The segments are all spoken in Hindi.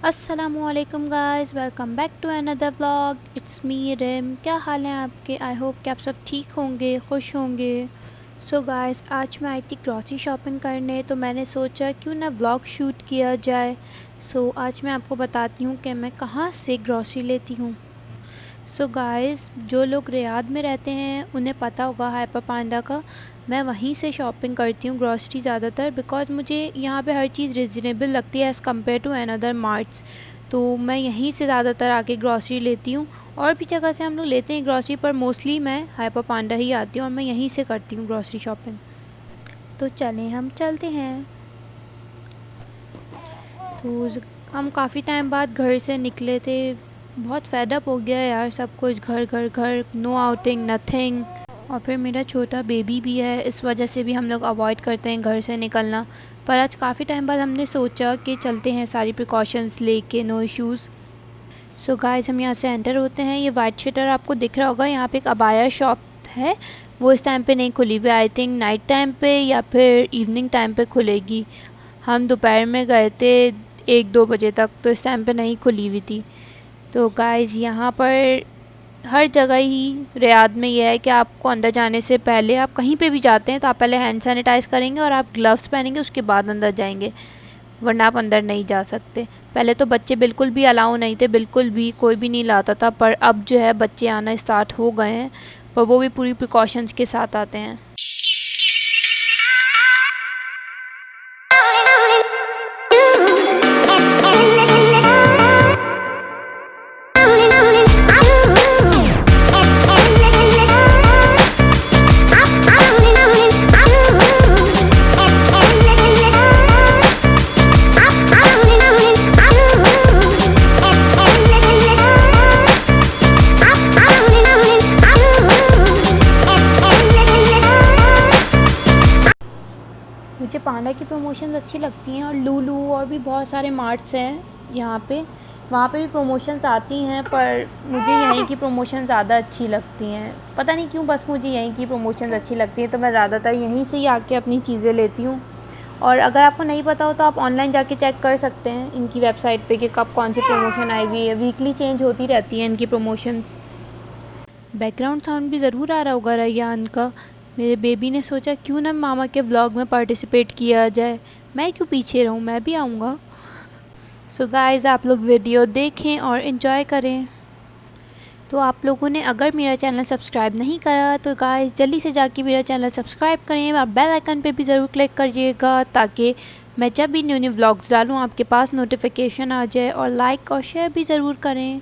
अस्सलामुअलैकुम guys, welcome back to another vlog. It's me Rim. क्या हाल है आपके? आई होप कि आप सब ठीक होंगे, खुश होंगे। सो गाइस, आज मैं आई थी ग्रॉसरी शॉपिंग करने, तो मैंने सोचा क्यों ना व्लॉग शूट किया जाए। आज मैं आपको बताती हूँ कि मैं कहाँ से ग्रॉसरी लेती हूँ। गाइस, जो लोग रियाद में रहते हैं उन्हें पता होगा हाइपर पांडा का। मैं वहीं से शॉपिंग करती हूँ ग्रॉसरी ज़्यादातर, बिकॉज़ मुझे यहाँ पे हर चीज़ रिजनेबल लगती है as compare to another marts. तो मैं यहीं से ज़्यादातर आके ग्रॉसरी लेती हूँ। और भी जगह से हम लोग लेते हैं ग्रॉसरी, पर मोस्टली मैं हाइपर पांडा ही आती हूँ और मैं यहीं से करती हूँ ग्रॉसरी शॉपिंग। तो चलें, हम चलते हैं। तो हम काफ़ी टाइम बाद घर से निकले थे। बहुत फेड अप हो गया यार, सब कुछ घर घर घर, नो आउटिंग, नथिंग। और फिर मेरा छोटा बेबी भी है, इस वजह से भी हम लोग अवॉइड करते हैं घर से निकलना। पर आज काफ़ी टाइम बाद हमने सोचा कि चलते हैं सारी प्रिकॉशंस लेके, नो इश्यूज़। गाइस, हम यहाँ से एंटर होते हैं। ये वाइट शटर आपको दिख रहा होगा, यहाँ पे एक अबाया शॉप है। वो इस टाइम पे नहीं खुली हुई, आई थिंक नाइट टाइम पे या फिर इवनिंग टाइम पे खुलेगी। हम दोपहर में गए थे 1-2 बजे तक, तो इस टाइम पे नहीं खुली हुई थी। तो गाइस, यहाँ पर हर जगह ही रियाद में यह है कि आपको अंदर जाने से पहले, आप कहीं पे भी जाते हैं तो आप पहले हैंड सैनिटाइज़ करेंगे और आप ग्लव्स पहनेंगे, उसके बाद अंदर जाएंगे, वरना आप अंदर नहीं जा सकते। पहले तो बच्चे बिल्कुल भी अलाउ नहीं थे, बिल्कुल भी कोई भी नहीं लाता था, पर अब जो है बच्चे आना स्टार्ट हो गए हैं, पर वो भी पूरी प्रिकॉशंस के साथ आते हैं। मुझे पांडा की प्रमोशंस अच्छी लगती हैं, और लूलू और भी बहुत सारे मार्ट्स हैं यहाँ पे, वहाँ पे भी प्रमोशंस आती हैं, पर मुझे यहीं की प्रमोशन ज़्यादा अच्छी लगती हैं। पता नहीं क्यों, बस मुझे यहीं की प्रमोशंस अच्छी लगती हैं, तो मैं ज़्यादातर यहीं से ही आके अपनी चीज़ें लेती हूँ। और अगर आपको नहीं पता हो तो आप ऑनलाइन जाके चेक कर सकते हैं इनकी वेबसाइट पे कि कब कौन सी प्रमोशन आई हुई है। वीकली चेंज होती रहती है इनकी प्रमोशंस। बैकग्राउंड साउंड भी ज़रूर आ रहा होगा रैयान का। मेरे बेबी ने सोचा क्यों ना मामा के व्लॉग में पार्टिसिपेट किया जाए, मैं क्यों पीछे रहूँ, मैं भी आऊँगा। गाइज़, आप लोग वीडियो देखें और इन्जॉय करें। तो आप लोगों ने अगर मेरा चैनल सब्सक्राइब नहीं करा तो गाइज़ जल्दी से जाके मेरा चैनल सब्सक्राइब करें और बेल आइकन पे भी ज़रूर क्लिक करिएगा, ताकि मैं जब भी न्यू न्यू व्लॉग्स डालूँ आपके पास नोटिफिकेशन आ जाए। और लाइक और शेयर भी ज़रूर करें।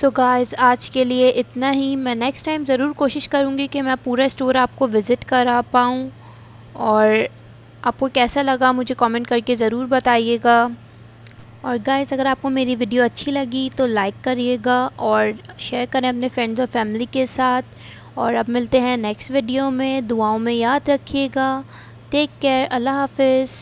सो गाइस आज के लिए इतना ही। मैं नेक्स्ट टाइम ज़रूर कोशिश करूँगी कि मैं पूरा स्टोर आपको विज़िट करा पाऊँ। और आपको कैसा लगा मुझे कमेंट करके ज़रूर बताइएगा। और गाइस अगर आपको मेरी वीडियो अच्छी लगी तो लाइक करिएगा और शेयर करें अपने फ्रेंड्स और फैमिली के साथ। और अब मिलते हैं नेक्स्ट वीडियो में। दुआओं में याद रखिएगा। Take care. अल्लाह हाफिज़।